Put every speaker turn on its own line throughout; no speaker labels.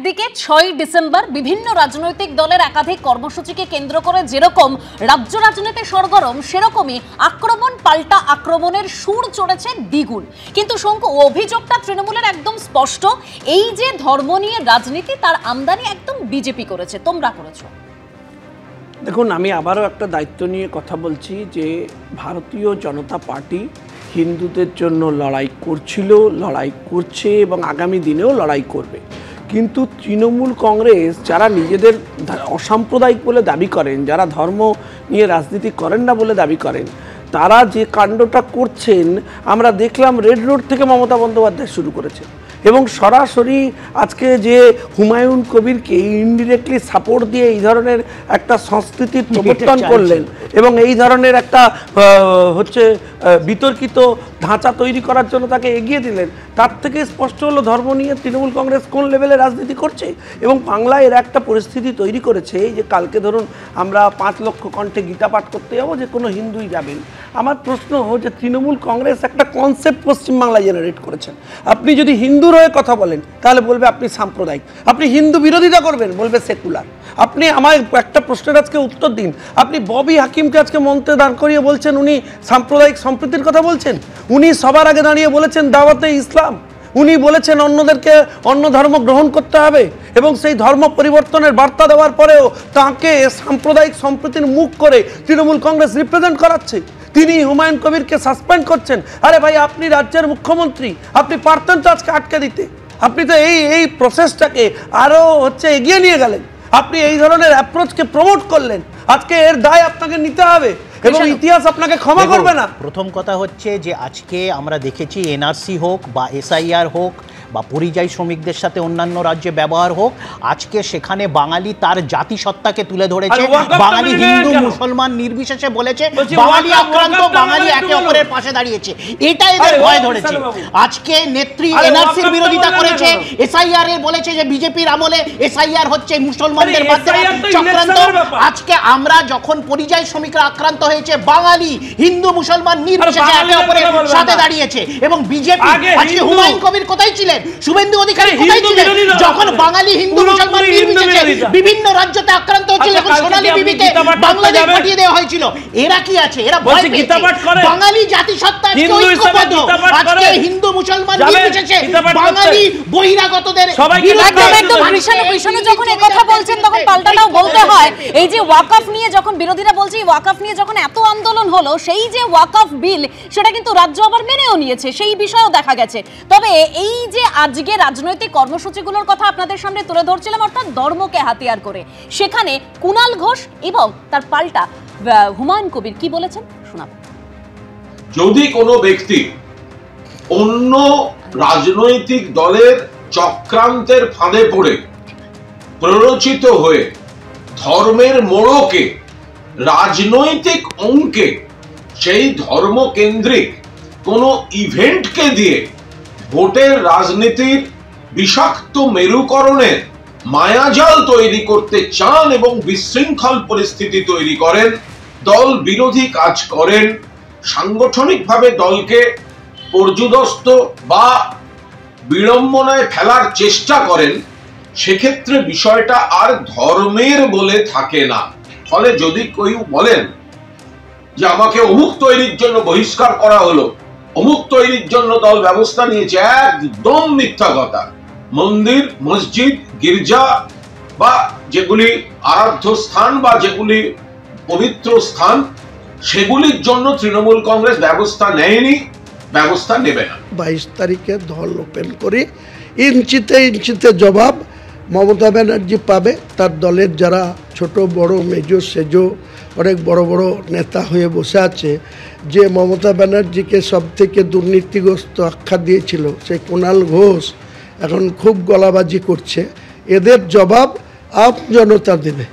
দিকে ৬ই ডিসেম্বর বিভিন্ন রাজনৈতিক দলের একাধিক কর্মসূচিকে কেন্দ্র করে যেরকম রাজ্য রাজনীতি সরগরম, সেরকমই আক্রমণ পাল্টা আক্রমণের সুর চড়েছে দ্বিগুণ। কিন্তু শঙ্কু, অভিযোগটা তৃণমূলের একদম স্পষ্ট, এই যে ধর্ম নিয়ে রাজনীতি, তার আমদানি একদম বিজেপি করেছে, তোমরা করেছো।
দেখুন, আমি আবারও একটা দায়িত্ব নিয়ে কথা বলছি যে ভারতীয় জনতা পার্টি হিন্দুদের জন্য লড়াই করছিল, লড়াই করছে এবং আগামী দিনেও লড়াই করবে। কিন্তু তৃণমূল কংগ্রেস যারা নিজেদের অসাম্প্রদায়িক বলে দাবি করেন, যারা ধর্ম নিয়ে রাজনীতি করেন না বলে দাবি করেন, তারা যে কাণ্ডটা করছেন আমরা দেখলাম রেড রোড থেকে মমতা বন্দ্যোপাধ্যায় শুরু করেছে এবং সরাসরি আজকে যে হুমায়ুন কবিরকে ইনডিরেক্টলি সাপোর্ট দিয়ে এই ধরনের একটা সংস্কৃতির প্রবর্তন করলেন এবং এই ধরনের একটা বিতর্কিত ধাঁচা তৈরি করার জন্য তাকে এগিয়ে দিলেন, তার থেকে স্পষ্ট হলো ধর্ম নিয়ে তৃণমূল কংগ্রেস কোন লেভেলে রাজনীতি করছে। এবং বাংলায় এর একটা পরিস্থিতি তৈরি করেছে যে কালকে ধরুন আমরা ৫ লক্ষ কণ্ঠে গীতা পাঠ করতে যাবো, যে কোনো হিন্দুই যাবেন। আমার প্রশ্ন যে তৃণমূল কংগ্রেস একটা কনসেপ্ট পশ্চিমবাংলায় জেনারেট করেছেন। আপনি যদি হিন্দুর হয়ে কথা বলেন তাহলে বলবে আপনি সাম্প্রদায়িক, আপনি হিন্দু বিরোধিতা করবেন বলবে সেকুলার। আপনি আমার একটা প্রশ্নের আজকে উত্তর দিন, আপনি ববি হাকিমকে আজকে মঞ্চে দাঁড় করিয়ে বলছেন উনি সাম্প্রদায়িক সম্প্রীতির কথা বলছেন। উনি সবার আগে দাঁড়িয়ে বলেছেন দাওয়াতে ইসলাম, উনি বলেছেন অন্যদেরকে অন্য ধর্ম গ্রহণ করতে হবে এবং সেই ধর্ম পরিবর্তনের বার্তা দেওয়ার পরেও তাকে সাম্প্রদায়িক সম্প্রীতির মুখ করে তৃণমূল কংগ্রেস রিপ্রেজেন্ট করাচ্ছে। তিনি হুমায়ুন কবিরকে সাসপেন্ড করছেন। আরে ভাই, আপনি রাজ্যের মুখ্যমন্ত্রী, আপনি পারতেন তো আজকে আটকে দিতে। আপনি তো এই প্রসেসটাকে আরও এগিয়ে নিয়ে গেলেন, আপনি এই ধরনের অ্যাপ্রোচকে প্রমোট করলেন। আজকে এর দায় আপনাকে নিতে হবে এবং ইতিহাস আপনাকে ক্ষমা করবে না।
প্রথম কথা হচ্ছে যে আজকে আমরা দেখেছি এনআরসি হোক বা এসআইআর হোক বা পরিযায়ী শ্রমিকদের সাথে অন্যান্য রাজ্যে ব্যবহার হোক, আজকে সেখানে বাঙালি তার জাতিসত্তাকে তুলে ধরেছে। বাঙালি হিন্দু মুসলমান নির্বিশেষে বলেছে বাঙালি আক্রান্ত, বাঙালি একে অপরের পাশে দাঁড়িয়েছে, এটা এদের ভয় ধরেছে। আজকে নেত্রী এনআরসির বিরোধিতা করেছে, এসআইআর এর বলেছে যে বিজেপির আমলে এসআইআর হচ্ছে মুসলমানদের মাধ্যমে চক্রান্ত। আজকে আমরা যখন পরিযায়ী শ্রমিকরা আক্রান্ত হয়েছে, বাঙালি হিন্দু মুসলমান নির্বিশেষে একে অপরের সাথে দাঁড়িয়েছে। এবং বিজেপি আজকে হুমায়ুন কবির কোথায় ছিলেন, শুভেন্দু অধিকারী কোথায় ছিলেন যখন বাঙালি হিন্দু মুসলমান নির্বিশেষে বিভিন্ন রাজ্যে আক্রান্ত হচ্ছিল, যখন সোনালী বিবিকে বাংলাদেশ পাঠিয়ে দেওয়া হয়েছিল? এরা কি আছে? এরা ভয় পেয়েছে। বাঙালি জাতিসত্তা আজকে ঐক্যবদ্ধ। আজকে হিন্দু মুসলমান নির্বিশেষে বাঙালি বহিরাগতদের
বিরুদ্ধে যখন এই কথা বলছেন তখন পাল্টাটাও বলতে হয়। এই যে ওয়াকফ নিয়ে যখন বিরোধীরা বলছে, ওয়াকফ নিয়ে যখন এত আন্দোলন হলো, সেই যে ওয়াকফ বিল সেটা কিন্তু রাজ্য আবার মেনেও নিয়েছে, সেই বিষয়েও দেখা গেছে। তবে এই যে আজকে রাজনৈতিক কর্মসূচিগুলোর কথা আপনাদের সামনে তুলে ধরছিলাম, অর্থাৎ ধর্মকে হাতিয়ার করে, সেখানে কুণাল ঘোষ এবং তার পাল্টা হুমায়ুন কবির কি বলেছেন শোনাব।
যদি কোনো ব্যক্তি অন্য রাজনৈতিক দলের চক্রান্তের ফাঁদে পড়ে প্ররোচিত হয়ে ধর্মের মোড়কে রাজনৈতিক অঙ্কে সেই ধর্মকেন্দ্রিক কোনো ইভেন্টকে দিয়ে ভোটের রাজনীতির বিষাক্ত মেরুকরণের মায়াজাল তৈরি করতে চান এবং বিশৃঙ্খল পরিস্থিতি তৈরি করেন, দল বিরোধী কাজ করেন, সাংগঠনিকভাবে দলকে পর্যুদস্ত বা বিড়ম্বনায় ফেলার চেষ্টা করেন, সেক্ষেত্রে বিষয়টা আর ধর্মের বলে থাকে না। ফলে যদি কেউ বলেন যে আমাকে অমুক তৈরির জন্য বহিষ্কার করা হলো, অমুক তৈরির জন্য দল ব্যবস্থা নিয়েছে, একদম মিথ্যা কথা। মন্দির, মসজিদ, গির্জা বা যেগুলি আরাধ্য স্থান বা যেগুলি পবিত্র স্থান, সেগুলির জন্য তৃণমূল কংগ্রেস ব্যবস্থা নেয়নি, ব্যবস্থা নেবে না।
22 তারিখে দল ওপেন করে ইঞ্চিতে ইঞ্চিতে জবাব মমতা ব্যানার্জি পাবে। তার দলের যারা ছোট বড় মেজো সেজো অনেক বড় বড় নেতা হয়ে বসে আছে, যে মমতা ব্যানার্জিকে সব থেকে দুর্নীতিগ্রস্ত আখ্যা দিয়েছিল, সেই কুণাল ঘোষ এখন খুব গলাবাজি করছে। এদের জবাব আম জনতা দেবে,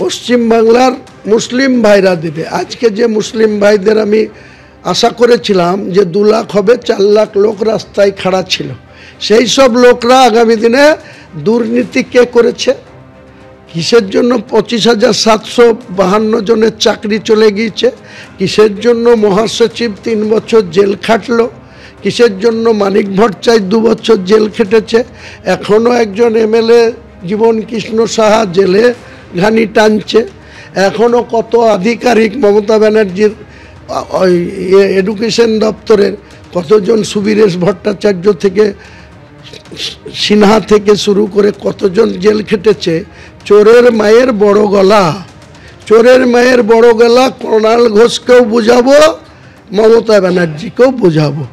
পশ্চিমবাংলার মুসলিম ভাইরা দেবে। আজকে যে মুসলিম ভাইদের আমি আশা করেছিলাম যে 2 লাখ হবে, 4 লাখ লোক রাস্তায় খাড়া ছিল, সেই সব লোকরা আগামী দিনে দুর্নীতি কে করেছে, কিসের জন্য 25,752 জনের চাকরি চলে গিয়েছে, কিসের জন্য মহাসচিব 3 বছর জেল খাটলো, কিসের জন্য মানিক ভট্টাচার্য 2 বছর জেল খেটেছে, এখনও একজন এমএলএ জীবন কৃষ্ণ সাহা জেলে ঘানি টানছে, এখনও কত আধিকারিক মমতা ব্যানার্জির এডুকেশন দপ্তরের কতজন, সুবীরেশ ভট্টাচার্য থেকে সিনহা থেকে শুরু করে কতজন জেল খেটেছে। চোরের মায়ের বড় গলা, চোরের মায়ের বড় গলা কুণাল ঘোষকেও বোঝাবো, মমতা ব্যানার্জিকেও বোঝাবো।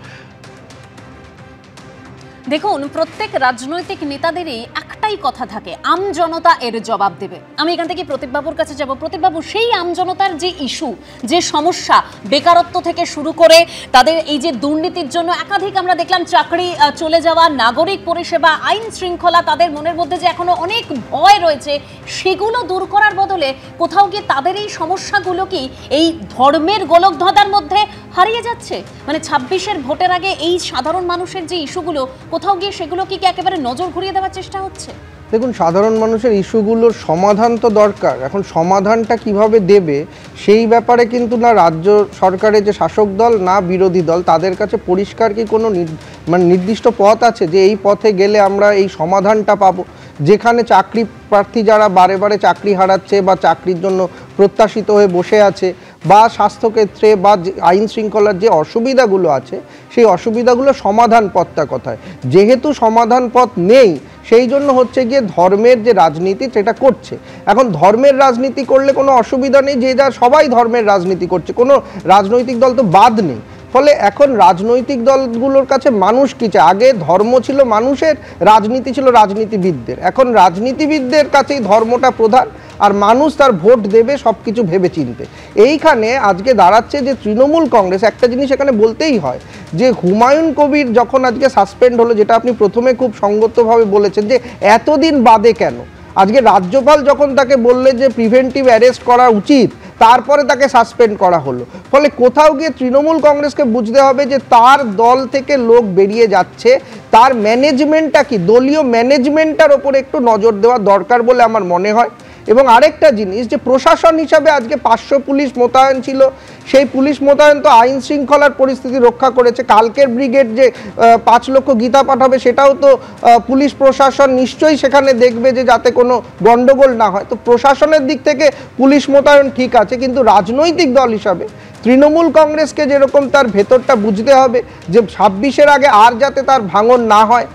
দেখুন, প্রত্যেক রাজনৈতিক নেতাদেরই একটাই কথা থাকে, আমজনতা এর জবাব দেবে। আমি এখান থেকে প্রদীপবাবুর কাছে যাব। প্রদীপবাবু, সেই আমজনতার যে ইস্যু, যে সমস্যা, বেকারত্ব থেকে শুরু করে তাদের এই যে দুর্নীতির জন্য একাধিক আমরা দেখলাম চাকরি চলে যাওয়া, নাগরিক পরিষেবা, আইন শৃঙ্খলা, তাদের মনের মধ্যে যে এখনো অনেক ভয় রয়েছে, সেগুলো দূর করার বদলে কোথাও গিয়ে তাদের এই সমস্যাগুলো কি এই ধর্মের গোলকধাঁধার মধ্যে হারিয়ে যাচ্ছে? মানে 26-এর ভোটের আগে এই সাধারণ মানুষের যে ইস্যুগুলো, কোথাও গিয়ে সেগুলো কি একেবারে নজর ঘুরিয়ে দেওয়ার চেষ্টা হচ্ছে?
দেখুন, সাধারণ মানুষের ইস্যুগুলোর সমাধান তো দরকার। এখন সমাধানটা কিভাবে দেবে সেই ব্যাপারে কিন্তু না রাজ্য সরকারের যে শাসক দল না বিরোধী দল, তাদের কাছে পরিষ্কার কি কোনো নির্দিষ্ট পথ আছে যে এই পথে গেলে আমরা এই সমাধানটা পাবো? যেখানে চাকরি প্রার্থী যারা বারে বারে চাকরি হারাচ্ছে বা চাকরির জন্য প্রত্যাশিত হয়ে বসে আছে, বা স্বাস্থ্যক্ষেত্রে বা আইন শৃঙ্খলার যে অসুবিধাগুলো আছে, সেই অসুবিধাগুলো সমাধান পথটা কোথায়? যেহেতু সমাধান পথ নেই, সেই জন্য হচ্ছে গিয়ে ধর্মের যে রাজনীতি সেটা করছে। এখন ধর্মের রাজনীতি করলে কোনো অসুবিধা নেই, যে যা সবাই ধর্মের রাজনীতি করছে, কোনো রাজনৈতিক দল তো বাদ নেই। ফলে এখন রাজনৈতিক দলগুলোর কাছে মানুষ কি চায়? আগে ধর্ম ছিল মানুষের, রাজনীতি ছিল রাজনীতিবিদদের। এখন রাজনীতিবিদদের কাছেই ধর্মটা প্রধান, আর মানুষ তার ভোট দেবে সব কিছু ভেবে চিনতে। এইখানে আজকে দাঁড়াচ্ছে যে তৃণমূল কংগ্রেস, একটা জিনিস এখানে বলতেই হয় যে হুমায়ুন কবির যখন আজকে সাসপেন্ড হলো, যেটা আপনি প্রথমে খুব সঙ্গতভাবে বলেছেন যে এতদিন বাদে কেন, আজকে রাজ্যপাল যখন তাকে বললেন যে প্রিভেন্টিভ অ্যারেস্ট করা উচিত, তারপরে তাকে সাসপেন্ড করা হলো। ফলে কোথাও গিয়ে তৃণমূল কংগ্রেসকে বুঝতে হবে যে তার দল থেকে লোক বেরিয়ে যাচ্ছে, তার ম্যানেজমেন্টটা কি, দলীয় ম্যানেজমেন্টটার ওপরে একটু নজর দেওয়া দরকার বলে আমার মনে হয়। এবং আরেকটা জিনিস, যে প্রশাসন হিসাবে আজকে 500 পুলিশ মোতায়েন ছিল, সেই পুলিশ মোতায়েন তো আইন শৃঙ্খলার পরিস্থিতি রক্ষা করেছে। কালকের ব্রিগেড যে 5 লক্ষ গীতা পাঠাবে, সেটাও তো পুলিশ প্রশাসন নিশ্চয়ই সেখানে দেখবে যে যাতে কোনো গন্ডগোল না হয়। তো প্রশাসনের দিক থেকে পুলিশ মোতায়েন ঠিক আছে, কিন্তু রাজনৈতিক দল হিসাবে তৃণমূল কংগ্রেসকে যেরকম তার ভেতরটা বুঝতে হবে যে 26-এর আগে আর যাতে তার ভাঙন না হয়,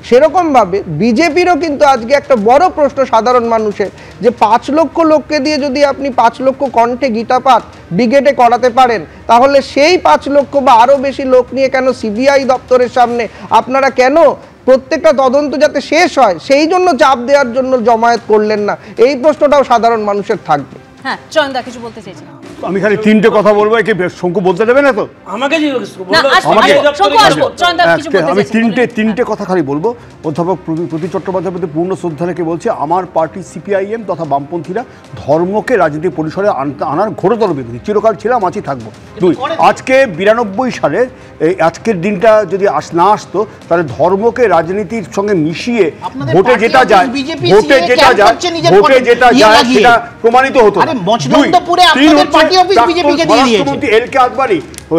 সেরকমভাবে বিজেপিরও কিন্তু আজকে একটা বড় প্রশ্ন সাধারণ মানুষের, যে 5 লক্ষ লোককে দিয়ে যদি আপনি 5 লক্ষ কণ্ঠে গীতাপাঠ ব্রিগেডে করাতে পারেন, তাহলে সেই 5 লক্ষ বা আরও বেশি লোক নিয়ে কেন সিবিআই দপ্তরের সামনে আপনারা কেন প্রত্যেকটা তদন্ত যাতে শেষ হয় সেই জন্য চাপ দেওয়ার জন্য জমায়েত করলেন না? এই প্রশ্নটাও সাধারণ মানুষের থাকবে।
হ্যাঁ, চয়নদা কিছু বলতে চাইছেন?
আমি খালি 3টে কথা বলবো, একে শঙ্কু বলতে দেবে না তো?
আমাকে
আমি 3টে কথা খালি বলবো। অধ্যাপক প্রতি চট্টোপাধ্যায়ের প্রতি পূর্ণ শ্রদ্ধা রেখে বলছি, আমার পার্টি সিপিআইএম তথা বামপন্থীরা ধর্মকে রাজনীতি পরিসরে আনার ঘোরতর বিরোধী, চিরকাল ছিলাম, আছি, থাকবো। 2, আজকে 92 সালের আজকের দিনটা যদি না আসতো, তাহলে ধর্মকে রাজনীতির সঙ্গে মিশিয়ে ভোটে যেটা যায় সেটা প্রমাণিত হতো। এলকে আদবানি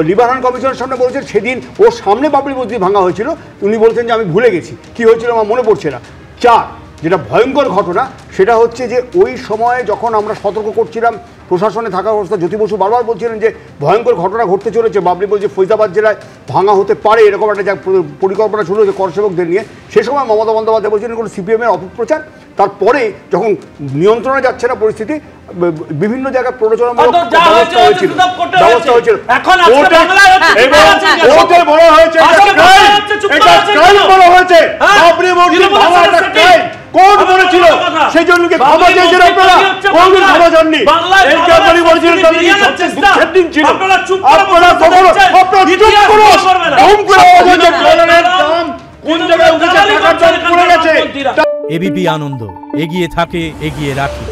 লিবানন কমিশনের সামনে বলছেন, সেদিন ওর সামনে বাবরি মসজিদ ভাঙা হয়েছিল, উনি বলছেন যে আমি ভুলে গেছি কি হয়েছিল, আমার মনে পড়ছে না। 4, যেটা ভয়ঙ্কর ঘটনা, সেটা হচ্ছে যে ওই সময়ে যখন আমরা সতর্ক করছিলাম, প্রশাসনে থাকা অবস্থা, জ্যোতি বসু বারবার বলছিলেন যে ভয়ঙ্কর ঘটনা ঘটতে চলেছে, বাবরি মসজিদ ফৈজাবাদ জেলায় ভাঙা হতে পারে, এরকম একটা পরিকল্পনা শুরু হয়েছে করসেবকদের নিয়ে। সে সময় মমতা বন্দ্যোপাধ্যায় বলছিলেন কোনো সিপিএমের অপপ্রচার। তারপরে যখন নিয়ন্ত্রণে যাচ্ছে না পরিস্থিতি, বিভিন্ন জায়গায় প্ররোচনামূলক ব্যবস্থা হয়েছিল। কোর্ট বলেছিল সেই জন্য ক্ষমা চেয়েছেন আপনারা, কোনদিন ক্ষমা চাননি। এলকে আদবানি বলেছিলেন দিন ছিল, আপনারা চুপ করুন। কোন জায়গায় উঠেছে, টাকার দাম পড়ে গেছে।
এবিপি আনন্দ, এগিয়ে থাকে, এগিয়ে রাখে।